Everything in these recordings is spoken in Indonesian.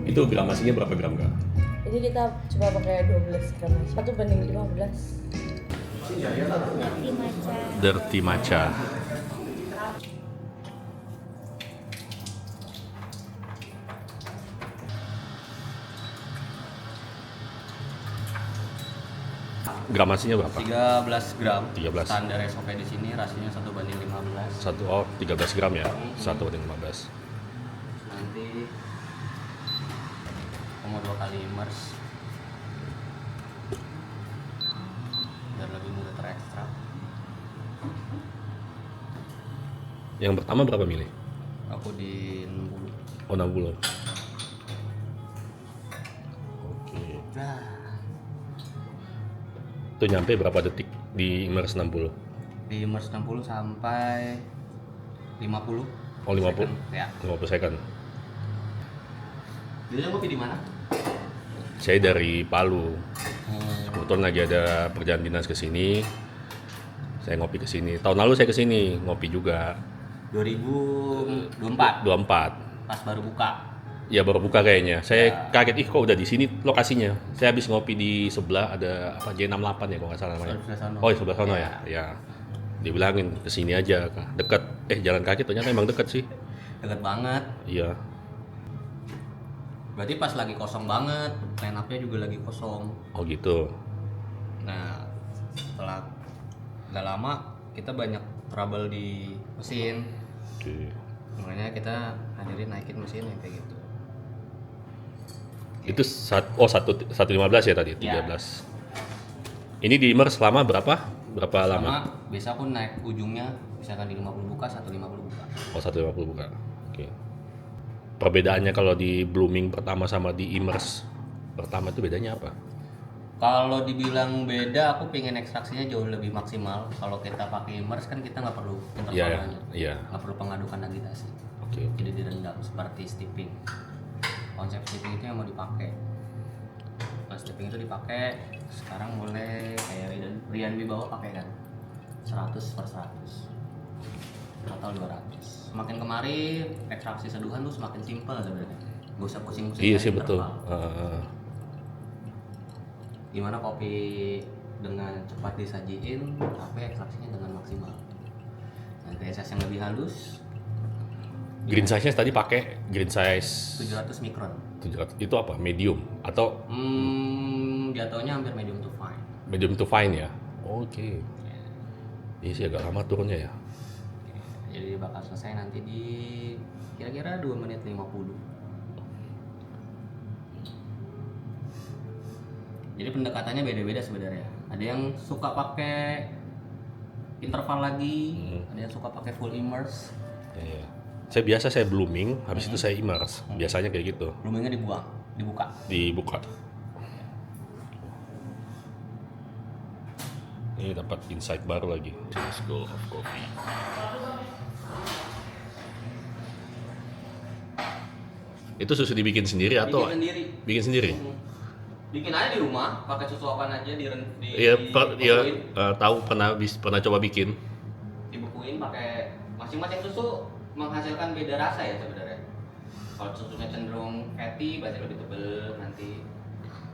Itu gramasinya berapa gram kak? Ini kita coba pakai 12 gram aja. 1:15. Dirty matcha. Dirty matcha. Gramasinya berapa? 13 gram. 13. Standar SOP di sini rasanya 1:15. 13 gram ya? 1/15. Nanti aku mau 2 kali immerse biar lebih mudah terekstrak. Yang pertama berapa mili? Aku di 60. Oh 60. Oke. Nah, Itu nyampe berapa detik di immerse 60? di immerse 60 sampai 50. Oh 50? second. Ya. 50 second. Biasanya kopi di mana? Saya dari Palu. Kebetulan lagi ada perjalanan dinas ke sini. Saya ngopi ke sini. Tahun lalu saya ke sini ngopi juga. 2024 24. pas baru buka. Ya baru buka kayaknya. Saya kaget kok udah di sini lokasinya. Saya habis ngopi di sebelah ada apa J68 ya kalau nggak salah namanya. Sebelah sana. Oh, sebelah sana ya. Ya. Dibilangin ke sini aja, dekat. Jalan kaki ternyata emang dekat sih. Deket banget. Iya. Berarti pas lagi kosong banget, line up-nya juga lagi kosong. Oh gitu. Nah, setelah nggak lama kita banyak trouble di mesin, Oke. makanya kita hadirin naikin mesinnya kayak gitu. Itu 115 ya tadi, 13. Ini di immerse selama berapa? Berapa lama? Sama biasa aku naik ujungnya misalkan di 50 buka, 150 buka. Oh 150 bukan. Oke. Perbedaannya kalau di blooming pertama sama di immerse pertama itu bedanya apa? Kalau dibilang beda, aku pengen ekstraksinya jauh lebih maksimal. Kalau kita pakai immerse kan kita nggak perlu Iya, intervalnya, iya. nggak perlu pengadukan agitasi. Oke. Jadi direndam seperti steeping. Konsep steeping itu yang mau dipakai. Nah, steeping itu dipakai sekarang mulai kayak Rian Wibawa pakai kan 100/100 atau 200. Semakin kemari ekstraksi seduhan tuh semakin simpel sebenarnya. Gak usah pusing-pusing. Iya cari sih betul. interval. Gimana kopi dengan cepat disajiin tapi ekstraksinya dengan maksimal. Dan TSS yang lebih halus Green size-nya tadi pakai green size 700 mikron. 700. Itu apa? Medium atau Jatuhnya hampir medium to fine. medium to fine ya? Oke. Iya sih agak lama turunnya ya. Jadi bakal selesai nanti di kira-kira 2 menit 50. Jadi pendekatannya beda-beda sebenarnya. Ada yang suka pakai interval lagi, ada yang suka pakai full immerse. Iya. Saya blooming, habis itu saya immerse. Biasanya kayak gitu. Bloomingnya dibuka. Dibuka. Ini dapat insight baru lagi. School of Coffee. Itu susu dibikin sendiri atau Bikin sendiri. bikin sendiri? Bikin aja di rumah, pakai susu apaan aja Iya, dibukuin. tahu pernah coba bikin. Dibukuin pakai masing-masing susu menghasilkan beda rasa ya sebenarnya. Kalau susunya cenderung fatty, berarti lebih tebel, nanti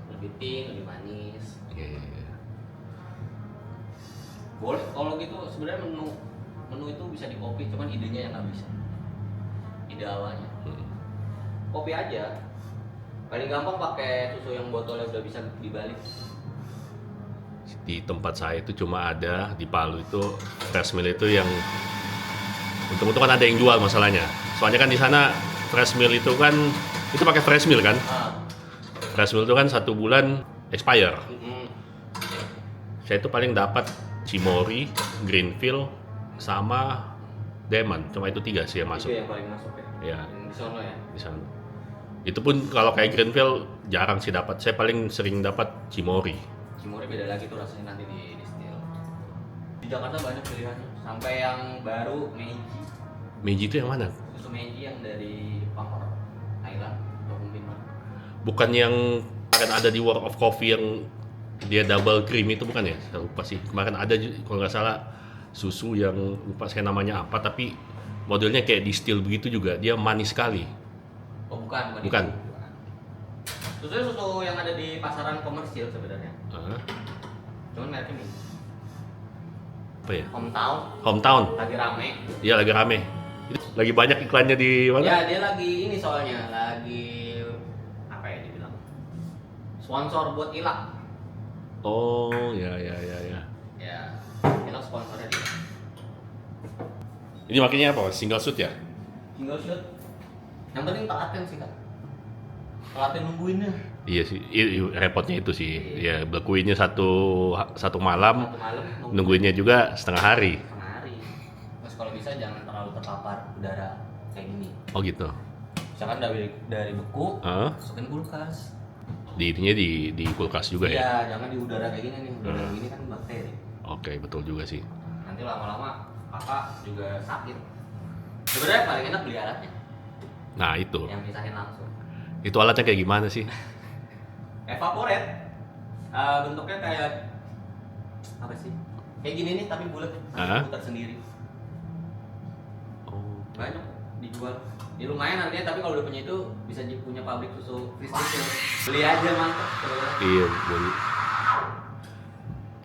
lebih pink, lebih manis. Iya. Boleh kalau gitu sebenarnya menu itu bisa di copy, cuman idenya yang nggak bisa. Ide awalnya. Kopi aja. Paling gampang pakai susu yang botolnya udah bisa dibalik. Di tempat saya itu cuma ada di Palu itu fresh milk itu yang untung-untung kan ada yang jual masalahnya. Soalnya kan di sana fresh milk itu kan itu pakai fresh milk kan. Fresh milk itu kan 1 bulan expire. Saya itu paling dapat Cimory, Greenfield, sama Demon. Cuma itu 3 sih yang masuk. Itu yang paling masuk ya. Ya, Yang di sono ya. di sana. Itu pun kalau kayak Greenfield jarang sih dapat. Saya paling sering dapat Cimory. Cimory beda lagi tuh rasanya nanti di distill. Di Jakarta banyak pilihannya. Sampai yang baru Meiji. Meiji itu yang mana? Susu Meiji yang dari Jepang or Thailand atau mungkin mana. Bukan yang akan ada di World of Coffee yang dia double cream itu bukan ya? Saya lupa sih. Kemarin ada kalau nggak salah susu yang lupa saya namanya apa tapi modelnya kayak distill begitu juga. Dia manis sekali. Oh bukan. Bukan. Itu. Susunya susu yang ada di pasaran komersil sebenarnya. Cuman mereknya ini. Apa ya? Hometown. Hometown. Lagi rame. Iya lagi rame. Lagi banyak iklannya di mana? Ya dia lagi ini soalnya lagi apa ya dibilang sponsor buat Ilak. Oh ya. Ya Ilak sponsornya dia. Ini makanya apa? Single shoot ya? Single shot. Yang penting telaten sih kan. Telaten nungguinnya. Iya sih, repotnya itu sih. Ya berkuinnya satu malam, Satu malam nungguinnya juga setengah hari. setengah hari. Terus kalau bisa jangan terlalu terpapar udara kayak gini. Oh gitu. Misalkan dari beku, Hah? masukin kulkas. Ininya di kulkas juga ya? Iya, jangan di udara kayak gini nih. Udara kayak gini kan bakteri. Oke, betul juga sih. Nanti lama-lama kakak juga sakit. Sebenarnya paling enak beli alatnya, Nah itu. yang misahin langsung. Itu alatnya kayak gimana sih? Evaporate. Bentuknya kayak apa sih? Kayak gini nih tapi bulat, Hah? putar sendiri. Oh. Banyak dijual. Ya lumayan harganya, tapi kalau udah punya itu bisa punya pabrik susu Kristal. Beli aja mantap. Iya, boleh.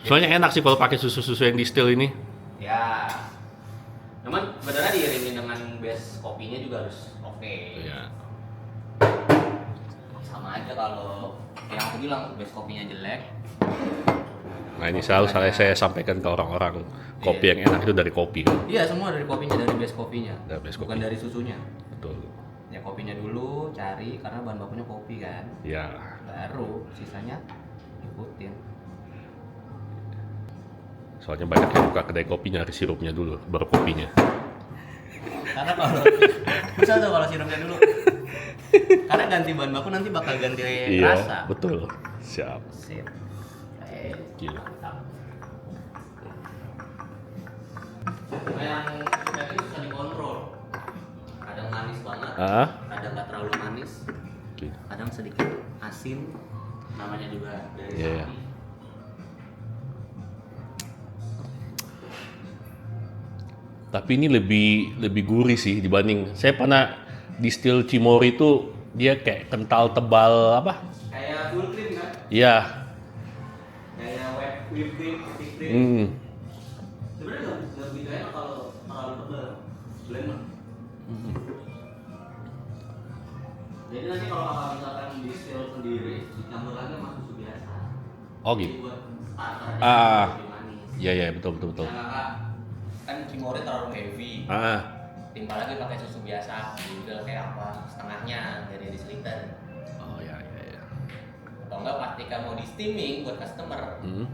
Soalnya enak sih kalau pakai susu-susu yang distil ini. Ya. Cuman sebenarnya diiringin dengan base kopinya juga harus oke. Iya. Sama aja kalau yang aku bilang base kopinya jelek. Nah ini selalu saya sampaikan ke orang-orang, kopi yang enak itu dari kopi. Iya, semua dari kopinya, dari base kopinya. Dari base Bukan kopi. dari susunya. Betul. Ya kopinya dulu cari karena bahan bakunya kopi kan. Ya. Baru sisanya ikutin. Soalnya banyak yang buka kedai kopi nyari sirupnya dulu, baru kopinya. Karena kalau bisa tuh kalau sirupnya dulu. Karena ganti bahan baku nanti bakal ganti Iya, rasa. betul. Siap. Sip. Gila. Mantap. Nah, yang ini susah dikontrol. Kadang manis banget, Ah? kadang nggak terlalu manis, Oke. kadang sedikit asin. Namanya juga dari Iya, sapi. Tapi ini lebih gurih sih dibanding saya pernah distil Cimory itu dia kayak kental tebal apa? Kayak full cream kan? Iya. Kayak whipped cream, whipped cream. Hmm. Sebenarnya nggak begitu enak kalau terlalu tebal. Blend mah. Jadi nanti kalau kakak misalkan distil sendiri, dicampur lagi sama susu biasa. Oh Jadi gitu. buat starter Ah. lebih manis. Iya betul. Nah, kakak kan Cimory terlalu heavy. Ah. Timpal lagi pakai susu biasa, juga kayak apa setengahnya dari disliter. Oh ya. Atau enggak ketika mau di steaming buat customer, Hmm.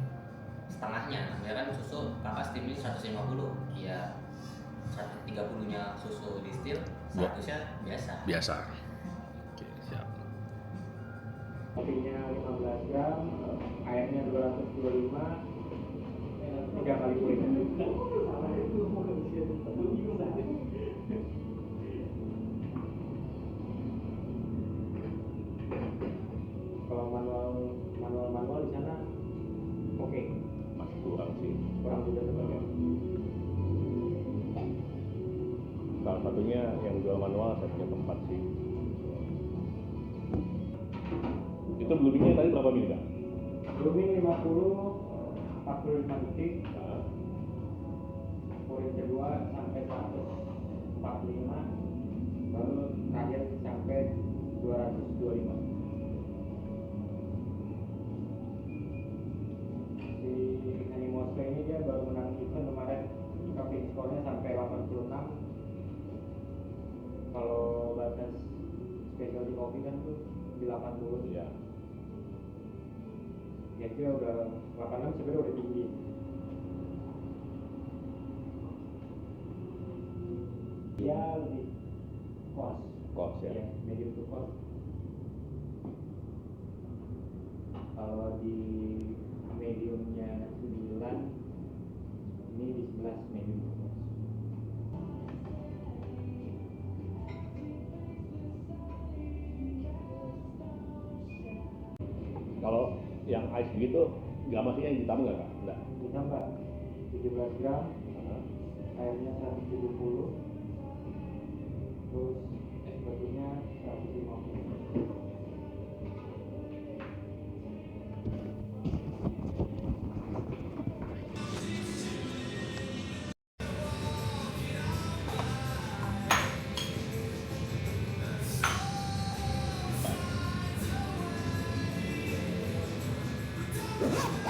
setengahnya, ya kan susu kakak steaming 150, ya 130-nya susu distil, 100-nya biasa. Biasa. Oke, siap. Kopinya 15 gram, airnya 225, 3 kali kulit. Kalau manual di sana, oke, Masih kurang sih. kurang juga sebenarnya. Salah satunya yang jual manual saya punya tempat sih. Itu bloomingnya tadi berapa mili Kak? Blooming 50, 45 detik, poin kedua sampai 145, baru terakhir sampai 225. Si Animal Spray ini dia baru menang event kemarin, coffee score-nya sampai 86. Kalau batas specialty coffee kan tuh di 80. Iya. Ya dia udah 86 sebenarnya udah tinggi. Dia lebih cost ya. ya, medium to cost. Kalau di mediumnya 9, ini di 11 medium to cost. Kalau yang ice gitu, gramasinya yang ditambah nggak Kak? Enggak. Ditambah 17 gram, airnya 170, terus es batunya 150.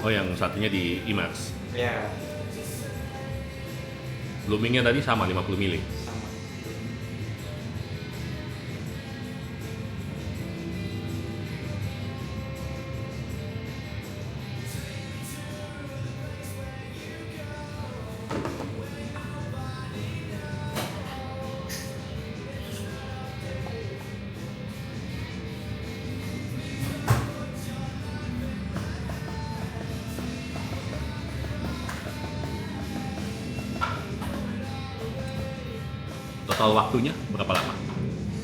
Oh, yang satunya di immerse. Ya, Bloomingnya tadi sama 50 mili. sama. Total waktunya berapa lama?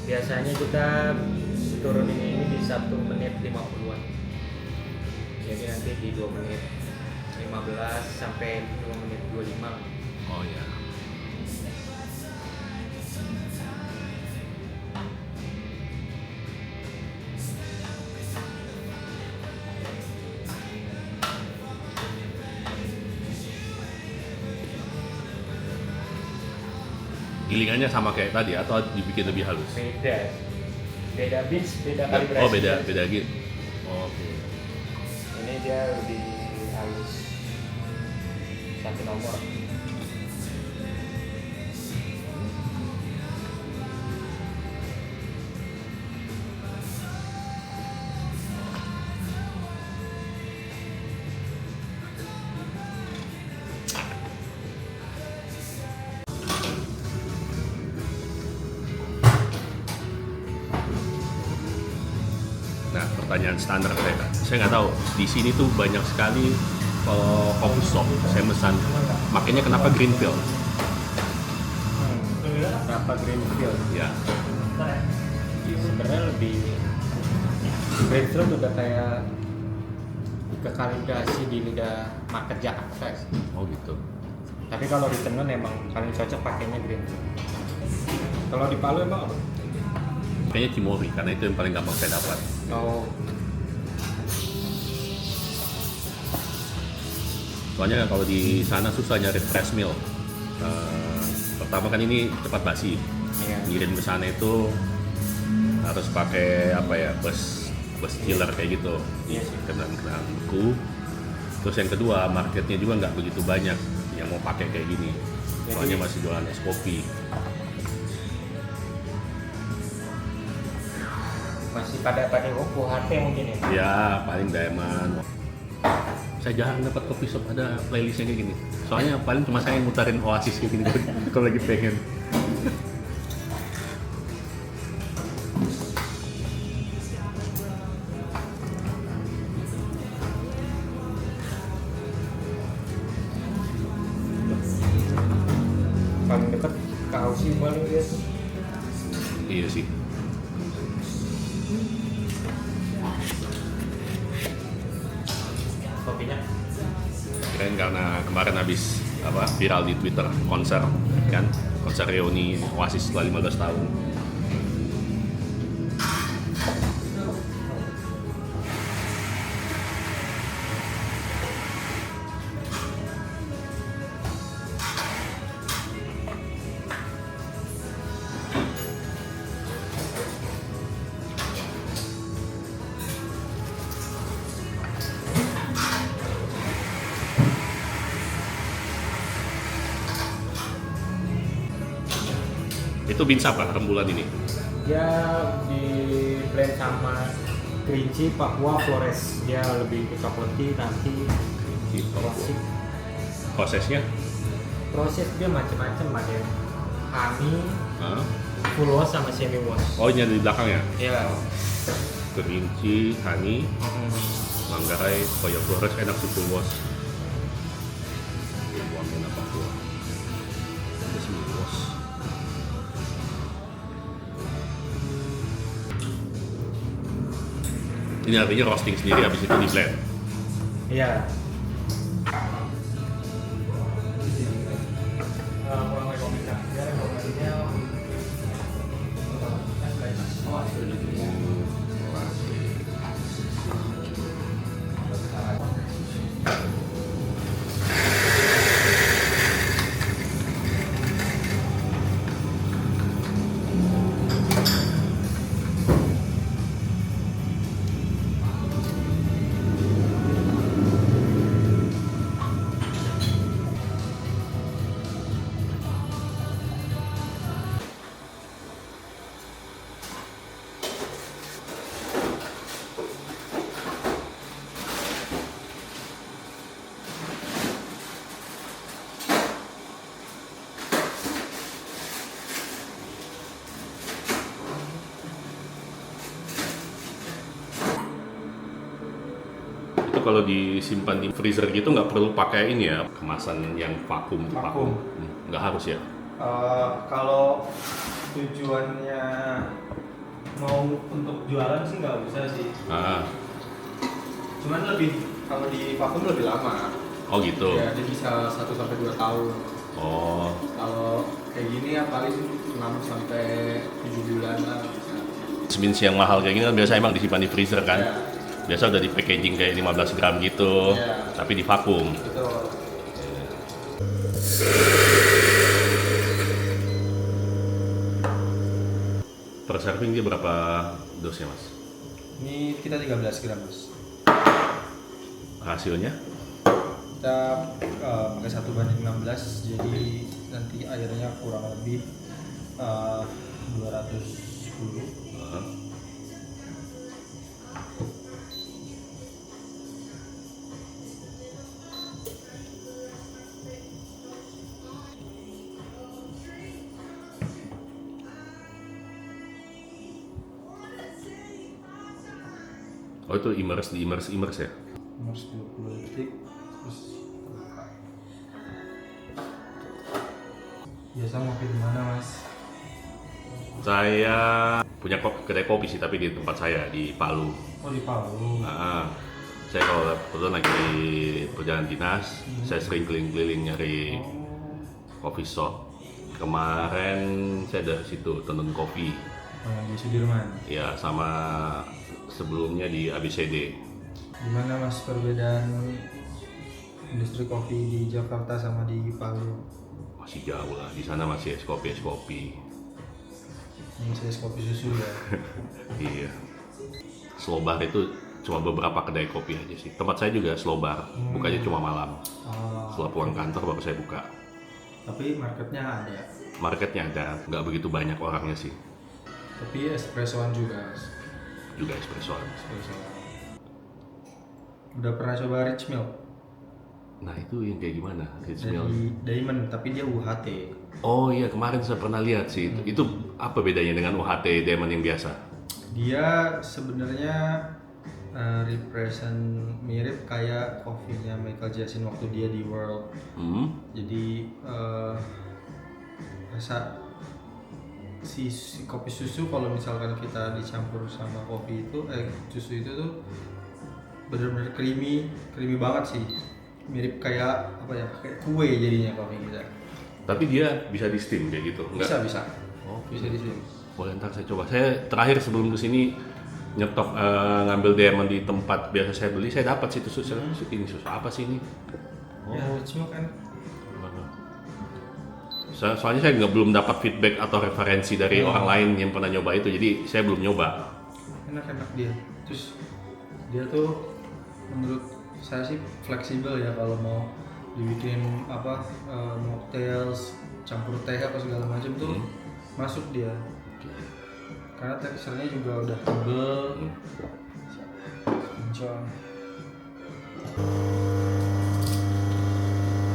Biasanya kita turunin ini di 1 menit 50-an. Jadi nanti di 2 menit 15 sampai 2 menit 25. Oh ya. Gilingannya sama kayak tadi atau dibikin lebih halus? Beda. Beda beans, beda kalibrasi. Oh, beda gitu. Oh, oke. Ini dia lebih halus. Satu nomor. Nah, pertanyaan standar saya nggak tahu di sini tuh banyak sekali kalau coffee shop saya pesan makanya kenapa Greenfield Kenapa Greenfield? ya. Sebenarnya lebih Greenfield udah kayak kekalibrasi di lidah market Jakarta sih. Oh gitu. Tapi kalau di Tenun emang paling cocok pakainya Greenfield. Kalau di Palu emang apa? Kayaknya Cimory karena itu yang paling gampang saya dapat. Oh, Soalnya kalau di sana susah nyari fresh meal. Pertama kan ini cepat basi. iya. Ngirim ke sana itu harus pakai apa ya, bus chiller kayak gitu. Iya sih. Kendaraan beku. Terus yang kedua marketnya juga nggak begitu banyak yang mau pakai kayak gini. Soalnya masih jualan es kopi. Masih pada UHT mungkin ya. Ya paling Diamond. Saya jarang dapat kopi shop ada playlistnya kayak gini. Soalnya paling cuma saya yang mutarin Oasis kayak gini kalau lagi pengen. Paling dekat ke Aussie paling dia tuh. Iya sih. Kopinya. Keren karena kemarin habis viral di Twitter konser kan, konser reuni Oasis setelah 15 tahun. Itu beans apa rembulan ini? Dia di blend sama Kerinci, Papua, Flores. Dia lebih ke cokleti nanti Gitu. klasik. Prosesnya? Proses dia macam-macam, ada yang honey, Hah? full wash sama semi wash. Oh ini ada di belakang ya? Ya. Kerinci, honey, Manggarai, Koya Flores enak sih full wash. Buangin apa gua? Ada semi wash. Ini artinya roasting sendiri habis itu di blend. Iya. Itu kalau disimpan di freezer gitu nggak perlu pakai ini ya, kemasan yang vakum. Vakum. Nggak harus ya? Kalau tujuannya mau untuk jualan sih nggak usah sih. Cuman kalau di vakum lebih lama. Oh gitu. Ya, dia bisa 1-2 tahun. Oh. Kalau kayak gini ya paling 6-7 bulan lah bisa. Semin yang mahal kayak gini kan biasa emang disimpan di freezer kan? Ya, Biasa udah di packaging kayak 15 gram gitu, Iya. tapi di vakum. betul. Per serving dia berapa dosnya mas? Ini kita 13 gram mas. Rasionya? Kita pakai 1:16, jadi nanti airnya kurang lebih 210. Oh itu immerse ya? Nomor 20 detik terus buka. Biasa ngopi di mana mas? Saya punya kedai kopi sih, tapi di tempat saya di Palu. Oh di Palu. Saya kalau kebetulan lagi perjalanan dinas, saya sering keliling-keliling nyari coffee shop. Kemarin saya dari situ Tenun Kopi, Oh, yang di Sudirman. ya sama sebelumnya di ABCD. Gimana mas perbedaan industri kopi di Jakarta sama di Palu? Masih jauh lah, di sana masih es kopi. Ini saya kopi susu ya. Iya. Slow bar itu cuma beberapa kedai kopi aja sih. Tempat saya juga slow bar, bukanya cuma malam. Setelah pulang kantor baru saya buka. Tapi marketnya ada. Marketnya ada, nggak begitu banyak orangnya sih. Tapi espressoan juga mas. Juga espressoan. Espressoan. Udah pernah coba Rich Milk? Nah itu yang kayak gimana? Rich Milk. Dari Diamond, tapi dia UHT. Oh iya, kemarin saya pernah lihat sih. Itu apa bedanya dengan UHT Diamond yang biasa? Dia sebenarnya represent mirip kayak kopinya Michael Jackson waktu dia di World. Jadi rasa si kopi susu kalau misalkan kita dicampur sama kopi itu susu itu tuh bener-bener creamy banget sih, mirip kayak apa ya, kayak kue jadinya kopi kita. Tapi dia bisa di steam kayak gitu? Enggak? Bisa Oh, bisa di sini. boleh ntar saya coba. Saya terakhir sebelum kesini nyetok ngambil Diamond di tempat biasa saya beli, saya dapat situ susu. Ini susu apa sih ini? Ya, cuma kan Soalnya saya belum dapat feedback atau referensi dari orang lain yang pernah nyoba itu, jadi saya belum nyoba. enak dia. Terus dia tuh menurut saya sih fleksibel ya, kalau mau dibikin apa mocktails, campur teh apa segala macam tuh masuk dia. Karena teksturnya juga udah tebel. Enjoy.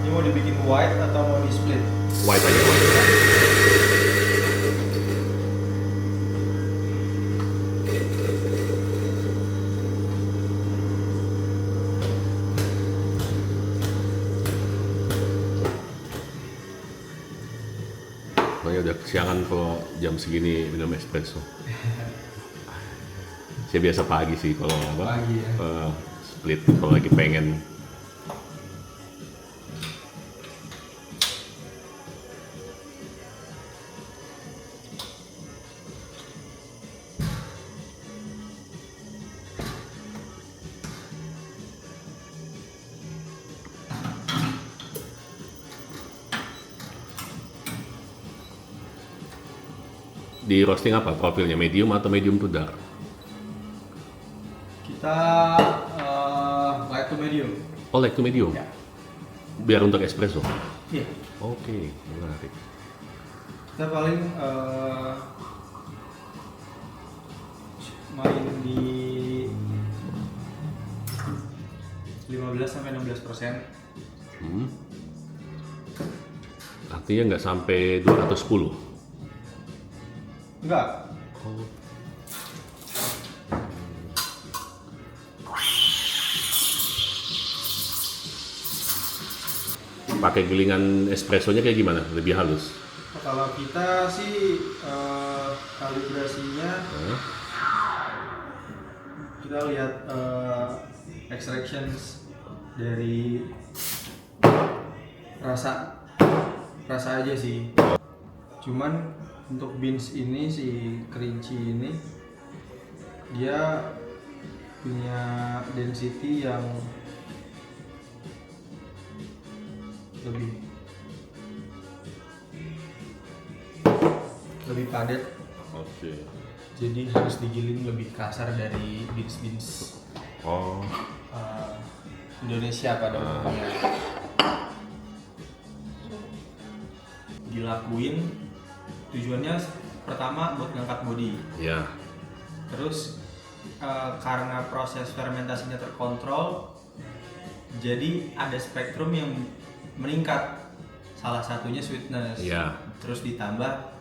Ini mau dibikin white atau mau di split? White aja, white. Soalnya udah kesiangan kalau jam segini minum espresso. Saya biasa pagi sih kalau apa? Pagi ya. Split kalau lagi pengen. Di roasting apa? Profilnya medium atau medium to dark? Kita light to medium. Oh, like to medium? Ya. Biar untuk espresso? Iya. Oke, menarik. Kita paling main di 15-16%. Artinya nggak sampai 210? Enggak. Oh. pakai gilingan espressonya kayak gimana? Lebih halus? Kalau kita sih kalibrasinya kita lihat extractions dari rasa aja sih. Cuman untuk beans ini si kerinci ini dia punya density yang lebih padat. Oke. Jadi harus digiling lebih kasar dari beans Oh. Indonesia pada umumnya. Dilakuin tujuannya pertama buat ngangkat body. Ya. Terus karena proses fermentasinya terkontrol, jadi ada spektrum yang meningkat. Salah satunya sweetness. Ya. Terus ditambah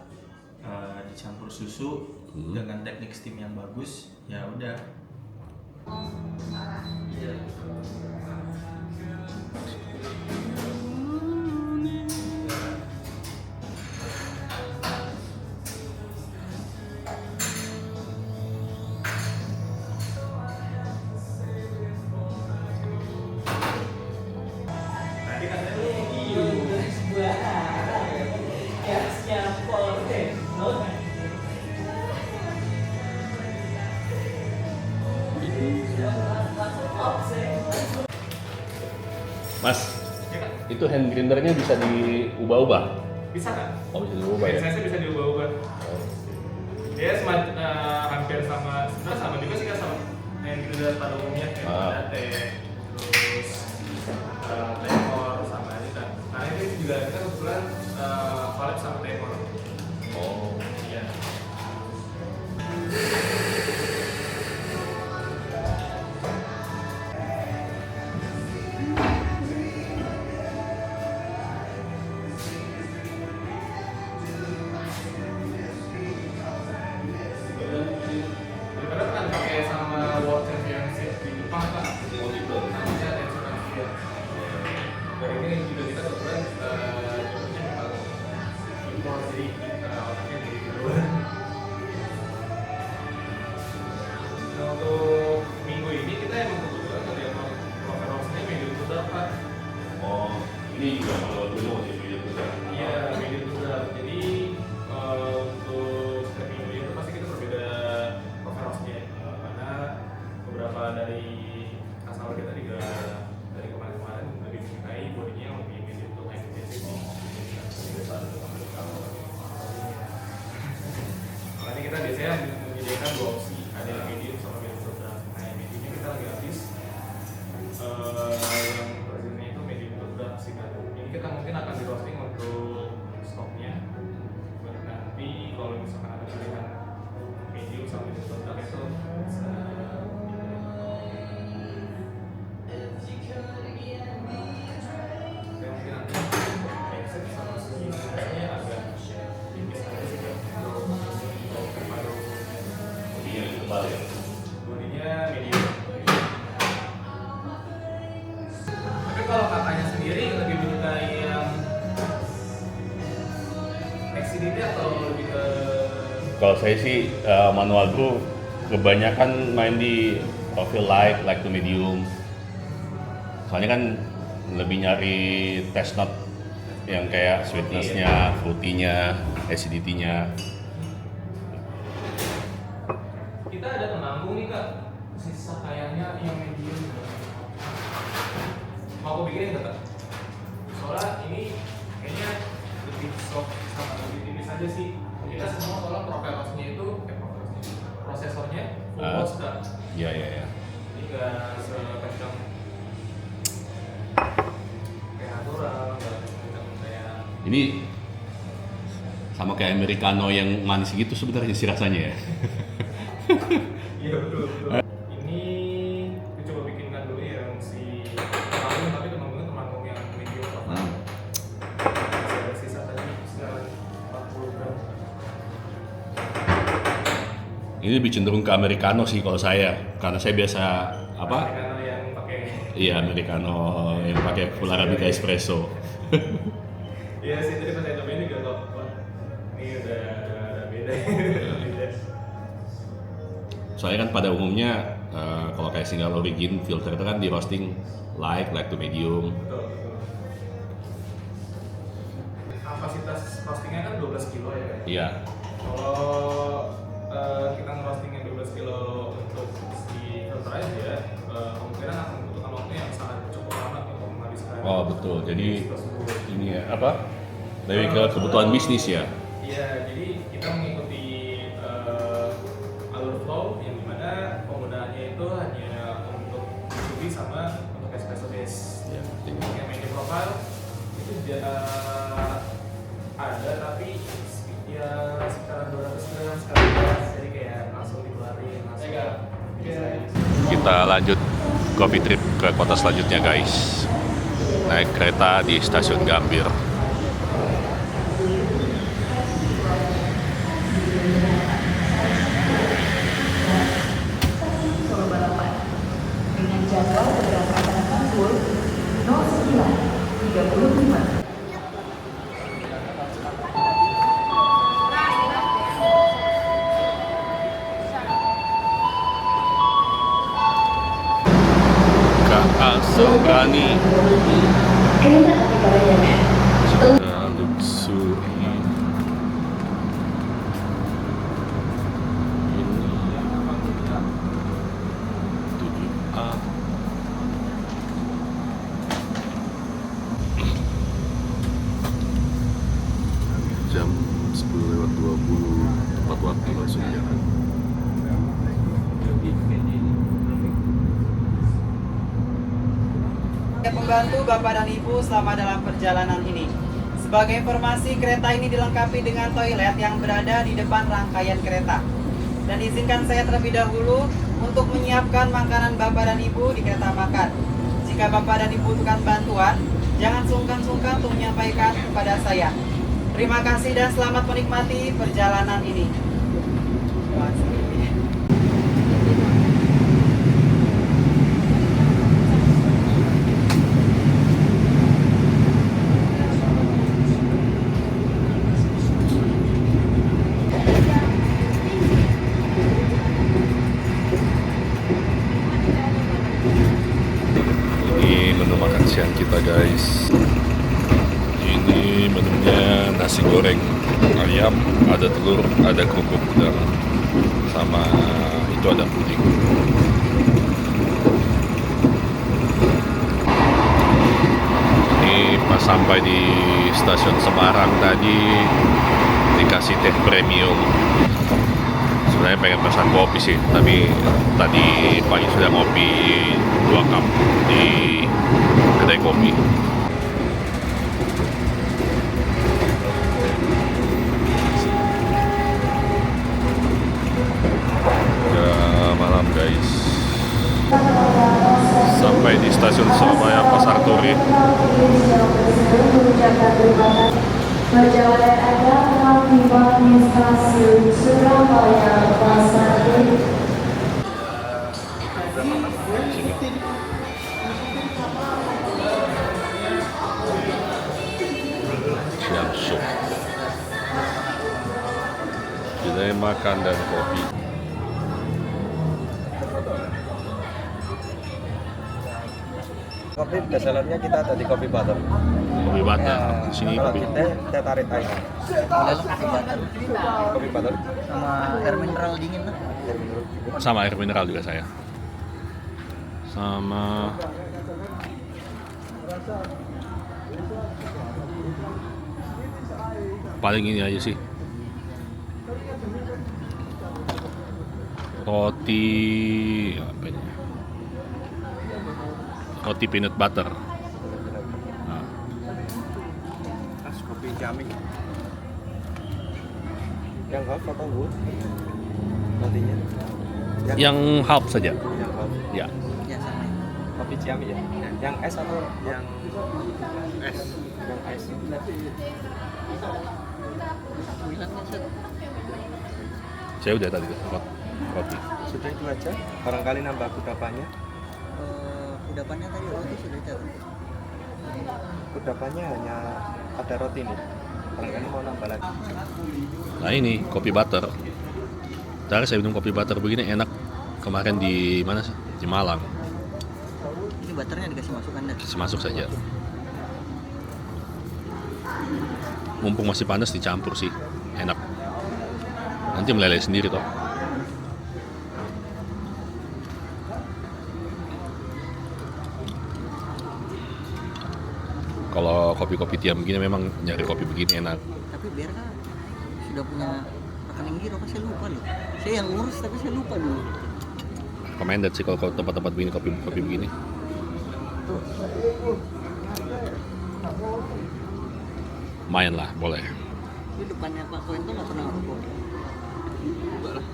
dicampur susu dengan teknik steam yang bagus, ya udah. Mas, itu hand grindernya bisa diubah-ubah? Bisa nggak? Oh, bisa diubah ya? Size-nya bisa diubah-ubah. Dia hampir sama, sebenarnya sama juga sih kan sama yang grinder pada umumnya kayak latte, terus temor sama aja kan. Nah ini juga kita kebetulan collab sama temor. Oh. Iya. Daripada kan pakai sama world championship di Jepang kan. Oh gitu. Namanya Tensukan Kia. Dan ini juga kita kebetulan jadinya memang impor, jadi otaknya dari luar. Nah untuk minggu ini kita emang kebetulan ada yang professionalnya medium to dark Pak. Oh, ini juga kalau dulu masih video juga. Iya medium to dark. Jadi untuk setiap minggu itu pasti kita berbeda professionalnya karena beberapa dari customer kita juga dari kemarin-kemarin lebih menyukai bodinya yang lebih medium to high intensity. Makanya kita biasanya menyediakan dua opsi, ada yang medium sama medium to dark. Nah yang mediumnya kita lagi habis, yang presidennya itu medium to dark sih kan. Ini kita mungkin akan di roasting untuk stoknya. Nanti kalau misalkan ada pilihan medium sama medium to dark itu bisa ya mungkin nanti exit sama sebenarnya agak tipis aja sih kan untuk terpadu Iya, itu balik ya. bodinya medium. Tapi kalau kakaknya sendiri lebih menyukai yang acidity atau lebih ke Kalau saya sih manual brew kebanyakan main di profil light to medium. Soalnya kan lebih nyari taste note yang kayak sweetness-nya, fruity-nya, acidity-nya. kita ada penanggung nih kak, sisa kayaknya yang medium. Mau aku bikinin nggak kak? Soalnya ini kayaknya lebih soft sama lebih tipis aja sih. Kita semua soalnya prosesornya full box kak. Iya, iya, iya. Ini nggak sekencang kayak natural, nggak sekencang kayak Ini sama kayak americano yang manis gitu sebenarnya sih rasanya ya. iya betul. Ini kita coba bikinkan dulu yang si temanggung, tapi temanggung yang medium apa? Masih ada sisa tadi sekitar 40 gram. Ini lebih cenderung ke americano sih kalau saya, karena saya biasa apa? Karena yang pakai Iya, americano yang pakai full arabica espresso. Iya sih, tadi pas saya cobain juga kok, wah ini udah beda. Beda. Soalnya kan pada umumnya kalau kayak single origin filter itu kan di roasting light to medium. Betul. Kapasitas roastingnya kan 12 kilo ya kan? Iya. Kalau kita ngerostingnya 12 kilo untuk si filter aja, kemungkinan akan membutuhkan waktu yang sangat cukup lama untuk menghabiskan. Oh betul. Jadi tersebut. ini ya apa? Dari ke kebutuhan bisnis ya. Iya, jadi kita mengikuti alur flow yang dimana penggunaannya itu hanya untuk kopi sama untuk espresso base. Ya, Yang media profile itu dia ada tapi ya sekitar 200 gram sekali gas, jadi kayak langsung dikeluarin langsung. Kita lanjut coffee trip ke kota selanjutnya guys. Naik kereta di stasiun Gambir. Solo Balapan dengan jadwal keberangkatan Pukul 09.35. KA Sembrani. Luxury. Ini 7A. Jam 10:20 tepat waktu langsung jalan. Pembantu Bapak dan Ibu selama dalam perjalanan ini. Sebagai informasi, kereta ini dilengkapi dengan toilet yang berada di depan rangkaian kereta. Dan izinkan saya terlebih dahulu untuk menyiapkan makanan Bapak dan Ibu di kereta makan. Jika Bapak dan Ibu butuhkan bantuan, jangan sungkan-sungkan untuk menyampaikan kepada saya. Terima kasih dan selamat menikmati perjalanan ini. Ini menu makan siang kita guys. Ini menunya nasi goreng ayam, ada telur, ada kerupuk dan sama itu ada puding. Ini pas sampai di stasiun Semarang tadi dikasih teh premium. Sebenarnya pengen pesan kopi sih, tapi tadi pagi sudah ngopi 2 cup di kedai kopi. Udah malam guys. Sampai di stasiun Surabaya Pasar Turi. Perjalanan Anda telah tiba di stasiun Surabaya Pasar Turi. Siang sup. Kedai makan dan kopi. Kopi bestsellernya kita ada di Kopi Butter. Kopi butter. Di sini Kalau kopi. teh tarik air. Kopi Butter Sama air mineral dingin lah. Sama air mineral juga saya. Sama paling ini aja sih. Roti apa ini? Roti peanut butter. Nah, khas kopi Jamik. Yang half atau full? Rotinya. yang half saja. Yang half. Ya. Kopi Jamik ya. Yang es atau yang es? Yang es. Saya udah tadi roti. Sudah itu aja. Barangkali nambah kudapanya. Kudapannya tadi roti sudah catat. Kudapannya hanya ada roti nih. Barangkali mau nambah lagi. Nah ini kopi butter. Tadi saya minum kopi butter begini enak. Kemarin di mana sih? Di Malang. Ini butternya dikasih masuk Anda. Kasih masuk saja. Mumpung masih panas dicampur sih, enak. Nanti meleleh sendiri toh. Kalau kopi-kopi tiam begini memang nyari kopi begini enak. Tapi biar kan sudah punya rekening giro, kan saya lupa loh. Saya yang ngurus tapi saya lupa dulu. Recommended sih kalau tempat-tempat begini kopi begini. Lumayan lah, boleh. Di depannya Pak Koen tuh nggak pernah ngerokok. Enggak lah.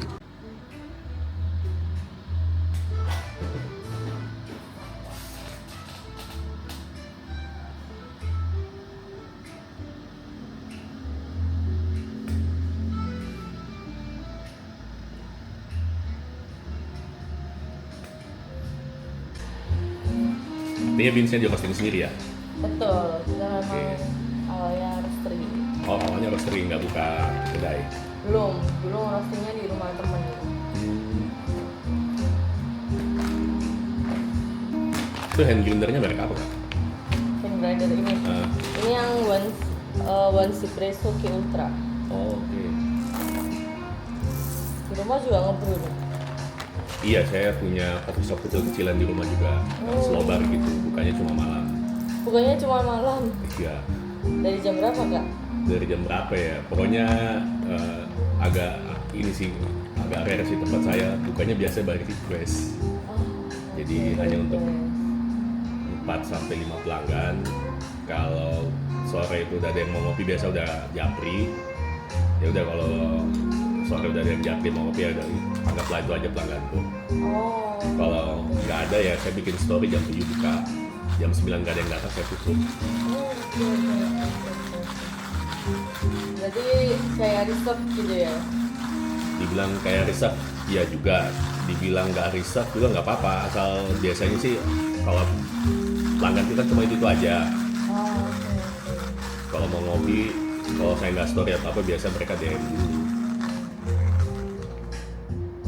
Artinya Vincent juga roasting sendiri ya? Betul, kita memang awalnya roastery. Oh, awalnya roastery, nggak buka kedai? Belum, dulu roastingnya di rumah temen. Itu hand grindernya merek apa Kak? Hand grinder ini. Ini yang One Espresso K Ultra. Oh, oke. Di rumah juga ngebrew nih. Iya, saya punya coffee shop kecil-kecilan di rumah juga, slow bar gitu, bukannya cuma malam. Bukannya cuma malam. Iya. Dari jam berapa Kak? Dari jam berapa ya? Pokoknya agak ini sih, agak rare sih tempat saya, bukannya biasa by request. Jadi hanya untuk 4 sampai 5 pelanggan. Kalau sore itu udah ada yang mau ngopi, biasa udah japri. Ya udah kalau sore udah ada yang japri mau ngopi, ya udah anggaplah itu aja pelangganku. Oh. Kalau nggak ada ya saya bikin story jam 7 buka, jam 9 nggak ada yang datang saya tutup. Berarti kayak reserve gitu ya? Dibilang kayak reserve, ya juga. Dibilang nggak reserve juga nggak apa-apa, asal biasanya sih kalau pelanggan kita cuma itu aja. Oh, oke. Kalau mau ngopi, kalau saya nggak story atau apa, biasa mereka DM.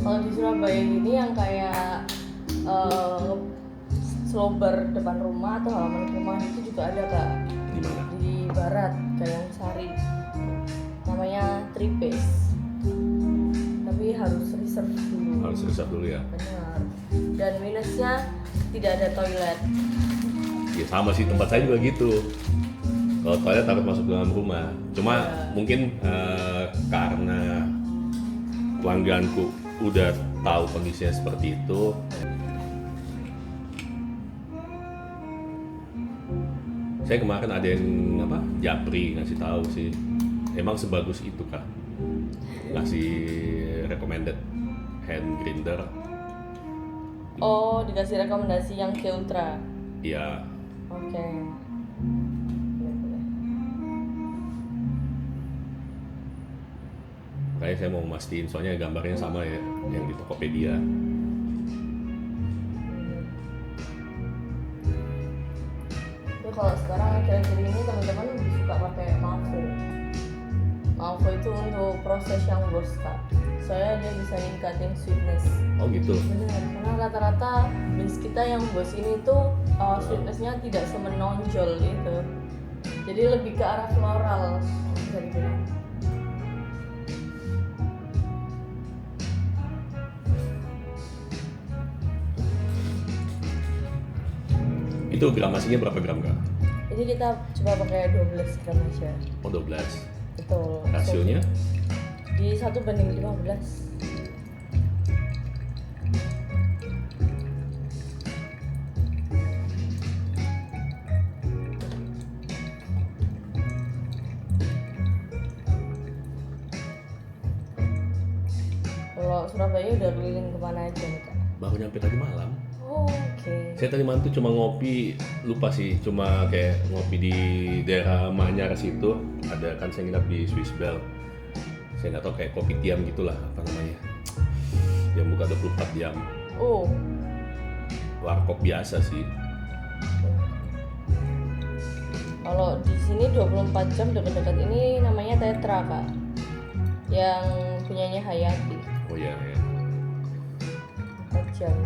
Kalau di Surabaya ini yang kayak slow bar depan rumah atau halaman rumah itu juga ada Kak. Di mana? Di barat, Gayung Sari. Namanya Tripes. Tapi harus reserve dulu. Harus reserve dulu ya. Benar. Dan minusnya tidak ada toilet. Ya sama sih, tempat saya juga gitu. Kalau toilet takut masuk ke dalam rumah. Cuma mungkin karena pelangganku udah tahu kondisinya seperti itu. Saya kemarin ada yang japri ngasih tahu sih, emang sebagus itu Kak, ngasih recommended hand grinder. Oh, dikasih rekomendasi yang K Ultra. Iya. Oke. Makanya saya mau mastiin, soalnya gambarnya sama ya yang di Tokopedia. Tapi kalau sekarang akhir-akhir ini teman-teman lebih suka pakai Mavo. Mavo itu untuk proses yang bos Kak. Soalnya dia bisa ningkatin sweetness. Oh gitu. Benar, karena rata-rata beans kita yang bos ini tuh sweetnessnya tidak semenonjol gitu. Jadi lebih ke arah floral bisa dibilang. Itu gramasinya berapa gram Kak? Ini kita coba pakai 12 gram aja. Oh 12. Betul. Rasionya? Di 1:15. Kalau Surabaya udah keliling kemana aja nih Kak? Baru nyampe tadi malam. Oh, oke. Saya tadi malam tuh cuma ngopi, lupa sih, cuma kayak ngopi di daerah Manyar situ. Ada kan saya nginap di Swiss Bell. Saya nggak tahu kayak kopi tiam gitulah apa namanya. Yang buka 24 jam. Oh, warkop biasa sih. Kalau di sini 24 jam dekat-dekat ini namanya Tetra, Kak. Yang punyanya Hayati. Oh iya, ya. 4 jam.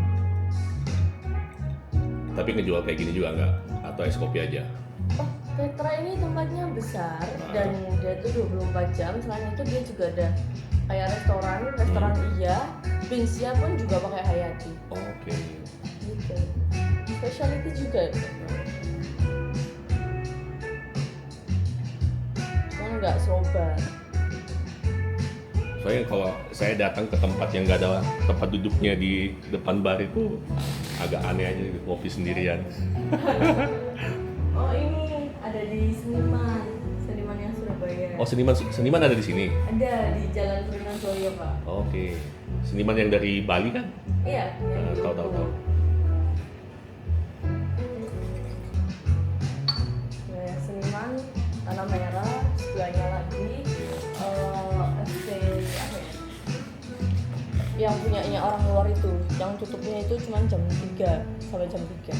Tapi ngejual kayak gini juga nggak? Atau es kopi aja? Oh, Tetra ini tempatnya besar dan dia tuh 24 jam. Selain itu dia juga ada kayak restoran iya. Beansnya pun juga pakai Hayati. Oke. Gitu. Specialty juga. Cuman nggak sobat. Soalnya kalau saya datang ke tempat yang nggak ada tempat duduknya di depan bar itu agak aneh aja ngopi sendirian. Oh ini ada di Seniman yang Surabaya. Oh seniman ada di sini. Ada di Jalan Surinanjoyo, Pak. Oke. Seniman yang dari Bali kan? Iya. yang Tahu. Ya, Seniman Tanah Merah, sebelahnya lagi SD apa ya? Yang punyanya orang luar itu, yang tutupnya itu cuma jam 3 sampai jam 3.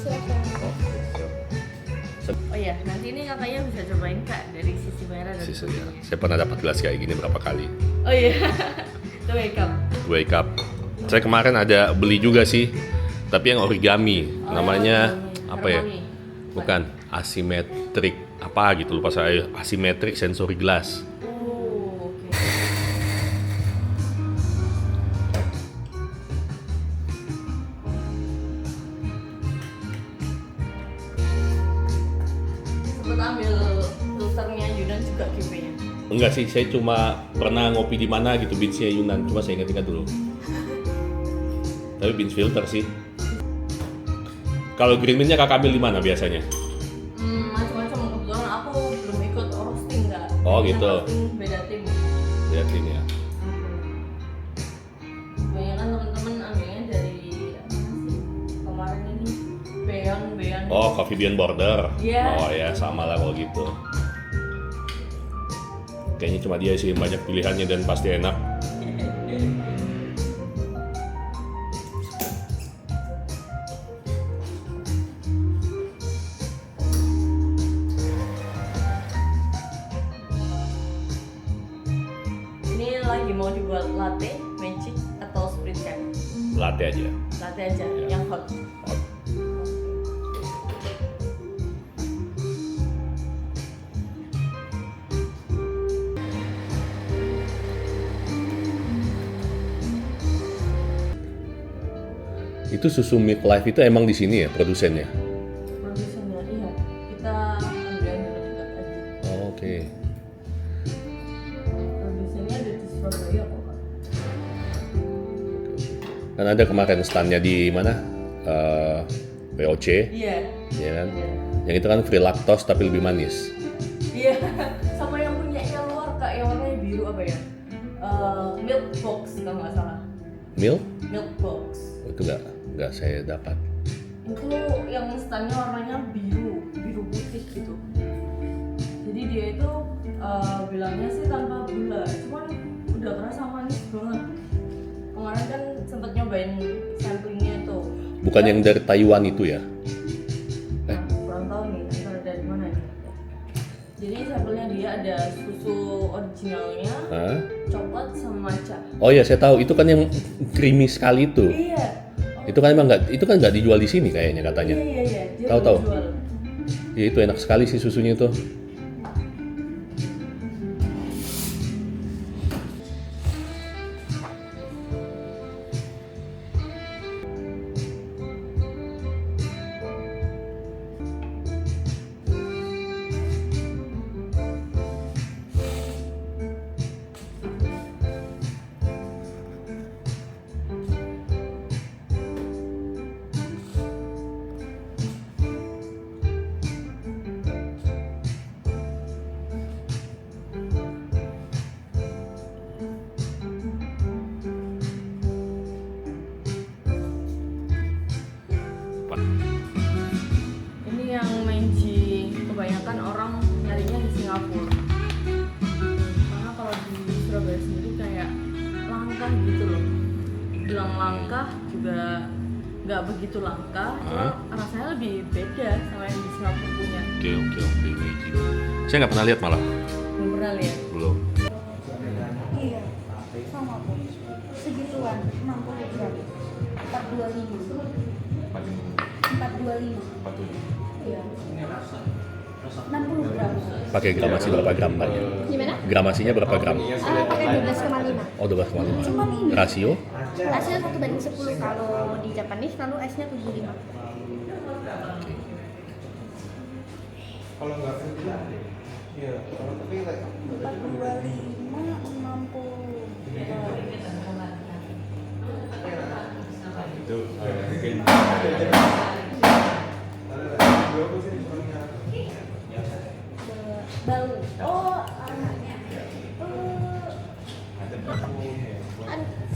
Silakan. Oh iya, nanti ini kakaknya bisa cobain Kak dari sisi merah dan Sisi ya. Saya pernah dapat gelas kayak gini berapa kali. Oh iya. Itu wake up. Saya kemarin ada beli juga sih, tapi yang origami. Namanya origami. apa ya? Harmoni. Bukan, asimetrik apa gitu lupa saya. Asimetrik sensory glass. Oh, oke. Sempet ambil filternya Yunan juga GP-nya. Enggak sih, saya cuma pernah ngopi di mana gitu beansnya Yunan, cuma saya ingat dulu. Tapi beans filter sih. Kalau green bean-nya kakak ambil di mana biasanya? Macam-macam, kebetulan aku belum ikut roasting Kak. Oh, Yang gitu. roasting beda tim. Lihat ini ya. Kebanyakan teman-teman ambilnya dari apa sih? Kemarin ini Beon. Oh, Coffee Bean Border. Iya. Oh ya, sama lah kalau gitu. Kayaknya cuma dia sih banyak pilihannya dan pasti enak. Ini lagi mau dibuat latte, magic atau split cap? Latte aja. Latte aja, yang hot. Itu susu Milk Life itu emang di sini ya produsennya? Produsennya iya, kita ambil yang dekat aja. Oh, oke. Produsennya ada di Surabaya kok Kak. Kan ada kemarin standnya di mana? POC, Iya. ya kan? Iya. Yang itu kan free lactose tapi lebih manis. Iya, sama yang punya yang luar Kak, yang warnanya biru apa ya? Milk box kalau nggak salah. Milk? Milk box. Itu nggak saya dapat. Itu yang standnya warnanya biru putih gitu. Jadi dia itu bilangnya sih tanpa gula, cuman udah kerasa manis banget. Kemarin kan sempet nyobain samplingnya itu. Bukan yang dari Taiwan itu ya? Nah, kurang tahu nih, antara dari mana nih. Jadi sampelnya dia ada susu originalnya, Hah? coklat sama matcha. Oh ya saya tahu, itu kan yang creamy sekali itu. Iya. Itu kan emang nggak dijual di sini kayaknya katanya. Iya. Dia Tahu. jual. Ya itu enak sekali sih susunya itu. Ini yang Meiji kebanyakan orang nyarinya di Singapura. Karena kalau di Surabaya sendiri kayak langka gitu loh. Bilang langka juga nggak begitu langka, Hah? cuma rasanya lebih beda sama yang di Singapura punya. Oke, Meiji. Saya nggak pernah lihat malah. Belum pernah lihat. Belum. Iya, sama Bu. Segituan, 60 gram. 425. 425. Iya. 60 gram. Pakai gramasi berapa gram Pak? Gimana? Gramasinya berapa gram? Pakai 12,5. Oh, 12,5. Cuman ini. Rasio? Rasio 1/10. Kalau di Japanese lalu S-nya 75. Kalau nggak iya, kalau tapi 425, 60. Itu mungkin Bau. Oh, anaknya.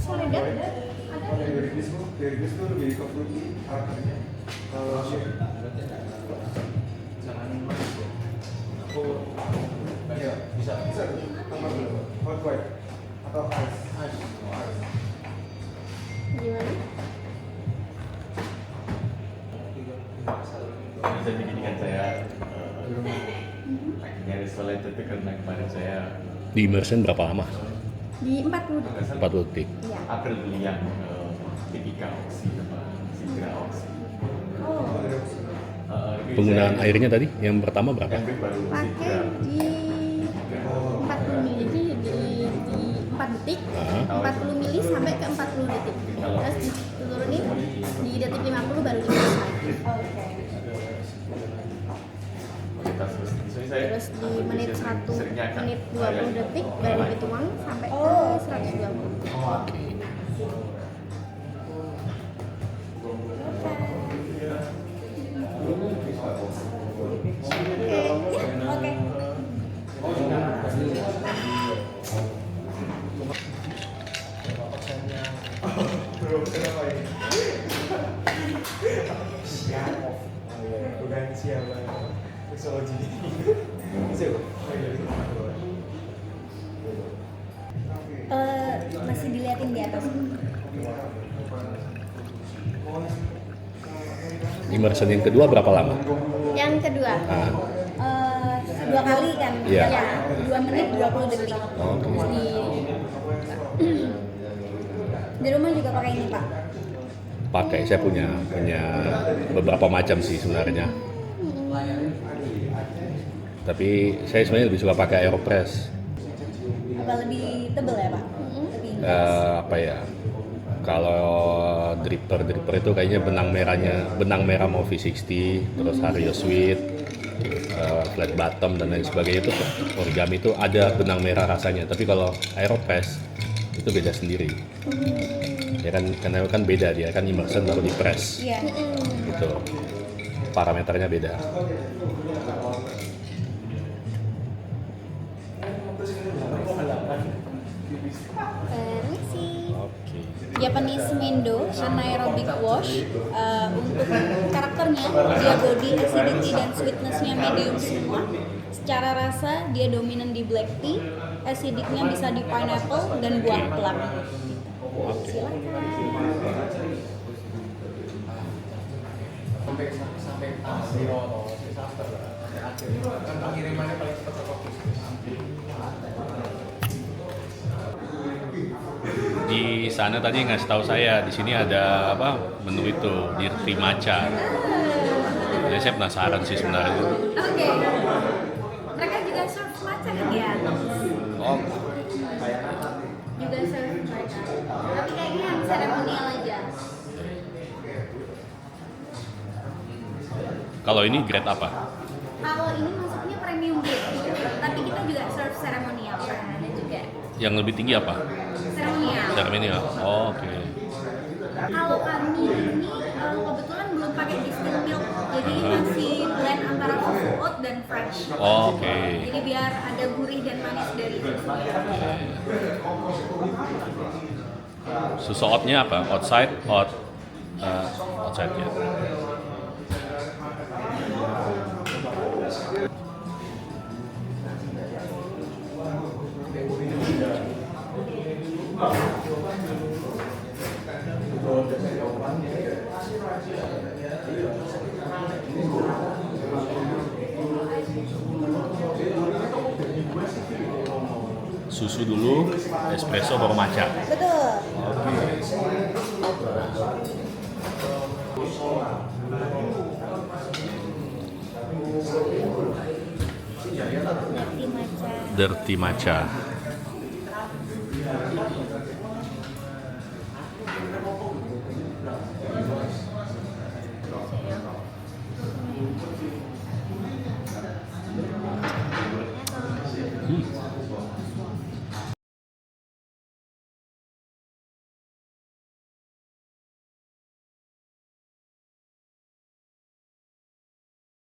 Soledad ada? dari bis tuh lebih ke fruity karakternya. Kalau iya, bisa tambah dulu hot white atau ice. Gimana? bisa bikinkan saya akhirnya soalnya itu karena kemarin saya Di immersion berapa lama? Di 40. 40 detik. Iya. April beli yang ketika oksi sama sidra oksi. Oh, Penggunaan airnya tadi yang pertama berapa? yang baru pakai di 40 mili di 4 detik, Ah. 40 mili sampai ke 40 detik. Terus diturunin di detik 50 baru dibilas lagi. Oke. Terus di menit 1, menit 20 detik baru dituang sampai ke 120. Oke. Oke. Bukan siapa mixology. Masih diliatin di atas. Immersion yang kedua berapa lama? Yang kedua, Ah. 2 kali kan? Iya. Ya, 2 menit 20 detik. Oke. Terus di rumah juga pakai ini Pak. Pakai, saya punya beberapa macam sih sebenarnya. Tapi saya sebenarnya lebih suka pakai Aeropress. Apa lebih tebel ya Pak? Lebih Apa ya? Kalau dripper itu kayaknya benang merah mau V60, terus Hario Sweet, flat bottom dan lain sebagainya itu origami itu ada benang merah rasanya. Tapi kalau Aeropress itu beda sendiri. Ya kan, karena kan beda dia kan immersion baru di press. Iya. Gitu. Parameternya beda. Permisi. Oke. Japanese Mendo Anaerobic Wash. Untuk karakternya dia body, acidity dan sweetnessnya medium semua. Secara rasa dia dominan di black tea, acidicnya bisa di pineapple dan buah plum. Silakan. Di sana tadi ngasih tahu saya di sini ada apa menu itu dirty matcha. Jadi saya penasaran sih sebenarnya. Oke. Mereka juga serve matcha kan ya? Oh, Juga serve matcha. Tapi kayaknya yang seremonial aja. kalau ini grade apa? Kalau ini masuknya premium grade, tapi kita juga serve seremonial. Ada juga Yang lebih tinggi apa? seremonial. Ceremonial. Oh, oke. Kalau kami ini kebetulan belum pakai distilled milk, jadi masih blend antara full oat dan fresh. Oh, oke. Jadi biar ada gurih dan manis dari susunya. Susu oatnya apa? Outside, outside ya. susu dulu, espresso baru matcha. Betul. Dirty matcha. Dirty matcha.